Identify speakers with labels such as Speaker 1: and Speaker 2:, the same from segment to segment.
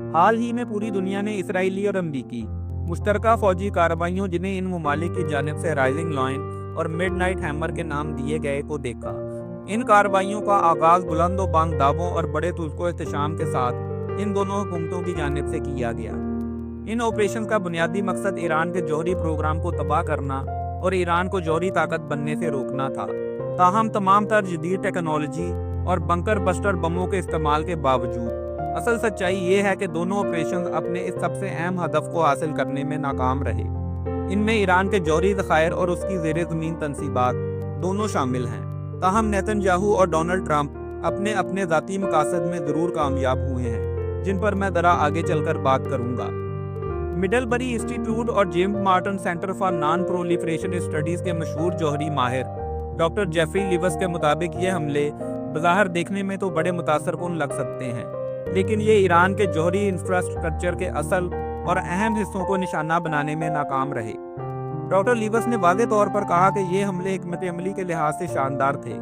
Speaker 1: हाल ही में पूरी दुनिया ने इसराइली और अमरीकी मुश्तरका फौजी कार्रवाइयों, जिन्हें इन ममालिक की जानिब से राइजिंग लायन और मिडनाइट हैमर के नाम दिए गए, को देखा। इन कार्रवाइयों का आगाज बुलंद व बांग दावों और बड़े तुल्को एहतशाम के साथ इन दोनों हुकूमतों की जानिब से किया गया। इन ऑपरेशन का बुनियादी मकसद ईरान के जौहरी प्रोग्राम को तबाह करना और ईरान को जौहरी ताकत बनने से रोकना था। ताहम तमाम तर जदीद टेक्नोलॉजी और बंकर बस्टर बमों के इस्तेमाल के बावजूद असल सच्चाई ये है कि दोनों ऑपरेशन अपने इस सबसे अहम हदफ को हासिल करने में नाकाम रहे। इनमें ईरान के जौहरी ज़खायर और उसकी ज़ेरे ज़मीन तनसीबात दोनों शामिल हैं। ताहम नेतन्याहू और डोनाल्ड ट्रंप अपने अपने ज़ाती मकासद में ज़रूर कामयाब हुए हैं, जिन पर मैं ज़रा आगे चलकर बात करूँगा। मिडलबरी इंस्टीट्यूट और James Marton centre for non proliferation studies के मशहूर जौहरी माहिर डॉक्टर जेफरी लिवस के मुताबिक ये हमले बज़ाहिर देखने में तो बड़े मुतासरकुन लग सकते हैं, लेकिन ये ईरान के जौहरी इंफ्रास्ट्रक्चर के असल और अहम हिस्सों को निशाना बनाने में नाकाम रहे। डॉक्टर लिवस ने वाज़े तौर पर कहा कि ये हमले हिकमत अमली के लिहाज से शानदार थे,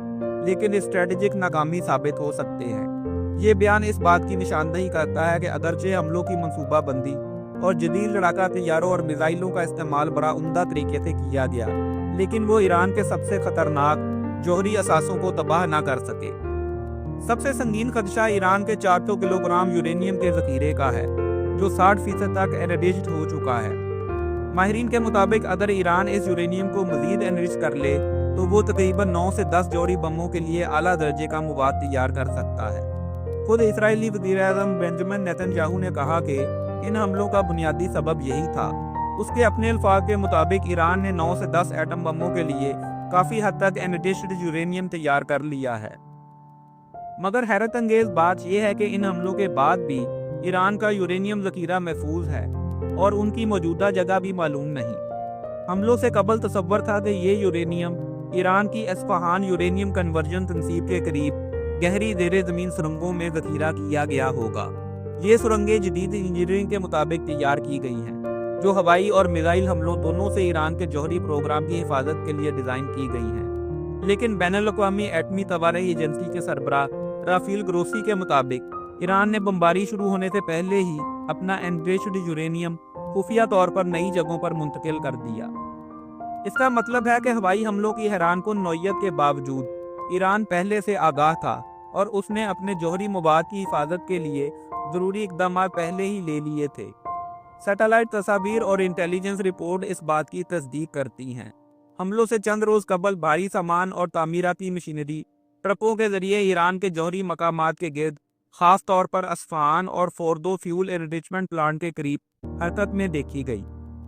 Speaker 1: लेकिन स्ट्रेटेजिक नाकामी साबित हो सकते हैं। ये बयान इस बात की निशानदही करता है कि अगरचे हमलों की मनसूबाबंदी और जदीद लड़ाका तैयारों और मिसाइलों का इस्तेमाल बड़ा उम्दा तरीके से किया गया, लेकिन वो ईरान के सबसे खतरनाक जौहरी असासों को तबाह ना कर सके। सबसे संगीन खदशा ईरान के 400 किलोग्राम यूरेनियम के ज़ख़ीरे का है, जो 60% तक एनरिच्ड हो चुका है। माहिरीन के मुताबिक अगर ईरान इस यूरेनियम को मज़ीद एनरिच कर ले तो वो तकरीबन 9 से 10 जौहरी बमों के लिए आला दर्जे का मवाद तैयार कर सकता है। खुद इसराइली वज़ीर-ए-आज़म बेंजामिन नेतन्याहू ने कहा कि इन हमलों का बुनियादी सबब यही था। उसके अपने अल्फाज के मुताबिक ईरान ने 9 से 10 एटम बमों के लिए काफ़ी हद तक एनरिच्ड यूरेनियम तैयार कर लिया है। मगर हैरत अंगेज बात यह है कि इन हमलों के बाद भी ईरान का यूरेनियम ज़ख़ीरा महफूज है और उनकी मौजूदा जगह भी मालूम नहीं। हमलों से कबल तसव्वुर था कि ये यूरेनियम ईरान की एस्फहान यूरेनियम कन्वर्जन तंसीब के करीब गहरी ज़ेरे ज़मीन सुरंगों में ज़ख़ीरा किया गया होगा। ये सुरंगें जदीद इंजीनियरिंग के मुताबिक तैयार की गई हैं, जो हवाई और मिसाइल हमलों दोनों से ईरान के जौहरी प्रोग्राम की हिफाजत के लिए डिज़ाइन की गई हैं। लेकिन बैनुल-अक़वामी एटमी तवारई एजेंसी के सरबराह राफेल ग्रोसी के मुताबिक ईरान ने बमबारी शुरू होने से पहले ही अपना एनरिच्ड यूरेनियम खुफिया तौर पर नई जगहों पर मुंतकिल कर दिया। इसका मतलब है कि हवाई हमलों की हैरानकुन नौयत के बावजूद ईरान पहले से आगाह था और उसने अपने जौहरी मवाद की हिफाजत के लिए ज़रूरी इक़दाम पहले ही ले लिए थे। सैटेलाइट तस्वीर और इंटेलिजेंस रिपोर्ट इस बात की तस्दीक करती हैं। हमलों से चंद रोज़ कबल भारी सामान और तामीराती मशीनरी ट्रकों के जरिए ईरान के जौहरी मकामात के गिर्द, ख़ास तौर पर अस्फहान और फोर्दो फ्यूल एनरिचमेंट प्लांट के करीब हरकत में देखी गई।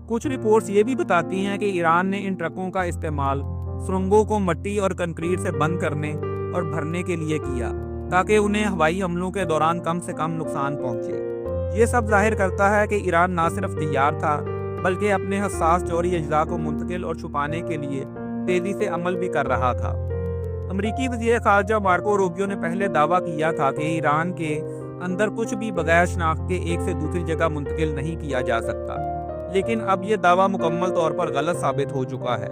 Speaker 1: कुछ रिपोर्ट्स ये भी बताती हैं कि ईरान ने इन ट्रकों का इस्तेमाल सुरंगों को मिट्टी और कंक्रीट से बंद करने और भरने के लिए किया, ताकि उन्हें हवाई हमलों के दौरान कम से कम नुकसान पहुँचे। ये सब जाहिर करता है कि ईरान ना सिर्फ तैयार था, बल्कि अपने हसास जौहरी अज्जा को मुंतकिल और छुपाने के लिए तेज़ी से अमल भी कर रहा था। अमरीकी वज़ीर ख़ारजा मार्को रूबियो ने पहले दावा किया था कि ईरान के अंदर कुछ भी बगैर शनाख्त के एक से दूसरी जगह मुंतकिल नहीं किया जा सकता, लेकिन अब यह दावा मुकम्मल तौर पर गलत साबित हो चुका है।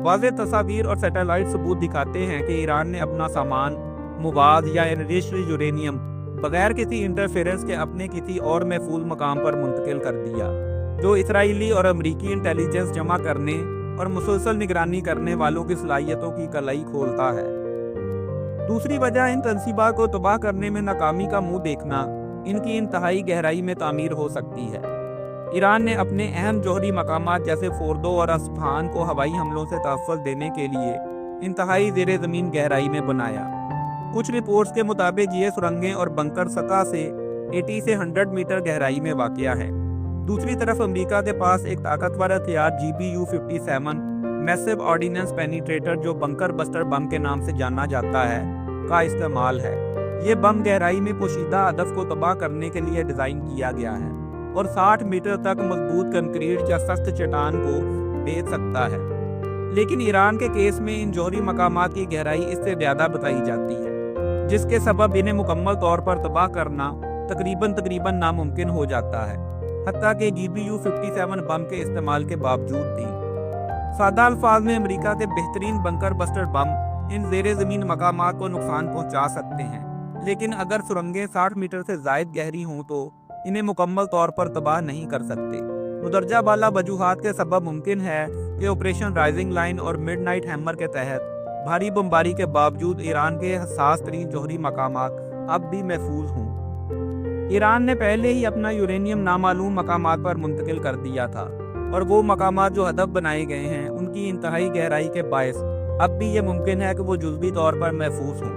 Speaker 1: वाज़ेह तस्वीर और सैटेलाइट सबूत दिखाते हैं कि ईरान ने अपना सामान, मवाद या एनरिच्ड यूरेनियम बगैर किसी इंटरफेरेंस के अपने किसी और महफूज मकाम पर मुंतकिल कर दिया, जो इसराइली और अमरीकी इंटेलिजेंस जमा करने और मुसलसल निगरानी करने वालों की सलाहियतों की कलाई खोलता है। दूसरी वजह इन तंसीबात को तबाह करने में नाकामी का मुंह देखना इनकी इंतहाई गहराई में तामीर हो सकती है। ईरान ने अपने अहम जौहरी मकामात जैसे फोर्दो और अस्फहान को हवाई हमलों से तहफ़्फ़ुज़ देने के लिए इंतहाई ज़ेरे ज़मीन गहराई में बनाया। कुछ रिपोर्ट्स के मुताबिक ये सुरंगें और बंकर सतह से 80 से 100 मीटर गहराई में वाक़या है। दूसरी तरफ अमेरिका के पास एक ताकतवर हथियार GBU-57 मैसिव ऑर्डिनेंस पेनिट्रेटर, जो बंकर बस्टर बम के नाम से जाना जाता है, का इस्तेमाल है। ये बम गहराई में पोशीदा हदफ को तबाह करने के लिए डिज़ाइन किया गया है और 60 मीटर तक मजबूत कंक्रीट या सख्त चट्टान को भेद सकता है। लेकिन ईरान के केस में इन जौहरी मकामात की गहराई इससे ज़्यादा बताई जाती है, जिसके सबब इन्हें मुकम्मल तौर पर तबाह करना तकरीबन नामुमकिन हो जाता है, हत्ता कि GBU-57 बम के इस्तेमाल के बावजूद भी। सादा अल्फाज में अमेरिका के बेहतरीन बंकर बस्टर बम इन ज़ेरे ज़मीन मकामात को नुकसान पहुंचा सकते हैं, लेकिन अगर सुरंगें 60 मीटर से ज़ायद गहरी हों तो इन्हें मुकम्मल तौर पर तबाह नहीं कर सकते। मुदरजा बाला वजूहात के सबब मुमकिन है कि ऑपरेशन राइजिंग लाइन और मिडनाइट हैमर के तहत भारी बमबारी के बावजूद ईरान के हसास तरीन जौहरी मकामात अब भी महफूज हों। ईरान ने पहले ही अपना यूरेनियम नामालूम मकामात पर मुंतकिल कर दिया था और वो मकामात जो हदफ बनाए गए हैं उनकी इंतहाई गहराई के बायस अब भी ये मुमकिन है कि वो जुज़वी तौर पर महफूज हों।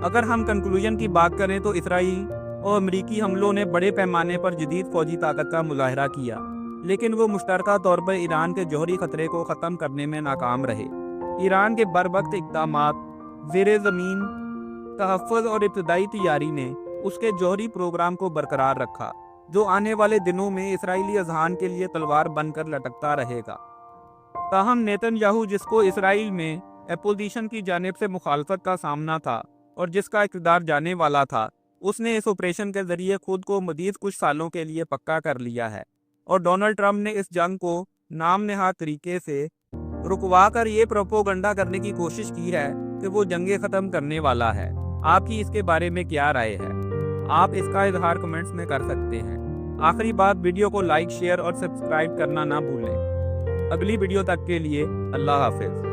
Speaker 1: अगर हम कंक्लूजन की बात करें तो इसराइल और अमरीकी हमलों ने बड़े पैमाने पर जदीद फौजी ताकत का मुजाहरा किया, लेकिन वो मुश्तरका तौर पर ईरान के जौहरी ख़तरे को ख़त्म करने में नाकाम रहे। ईरान के बरवक्त इक़दामात, ज़ेरे ज़मीन तहफ़्फ़ुज़ और इब्तदाई तैयारी ने उसके जौहरी प्रोग्राम को बरकरार रखा, जो आने वाले दिनों में इसराइली अज़हान के लिए तलवार बनकर लटकता रहेगा। ताहम नेतन्याहू, जिसको इसराइल में अपोजिशन की जानिब से मुखालफत का सामना था और जिसका इक़्तिदार जाने वाला था, उसने इस ऑपरेशन के ज़रिए खुद को मज़ीद कुछ सालों के लिए पक्का कर लिया है और डोनाल्ड ट्रंप ने इस जंग को नाम नहाद तरीके से रुकवा कर ये प्रोपोगंडा करने की कोशिश की है कि वो जंगें ख़त्म करने वाला है। आपकी इसके बारे में क्या राय है? आप इसका इजहार कमेंट्स में कर सकते हैं। आखिरी बात, वीडियो को लाइक, शेयर और सब्सक्राइब करना ना भूलें। अगली वीडियो तक के लिए अल्लाह हाफिज़।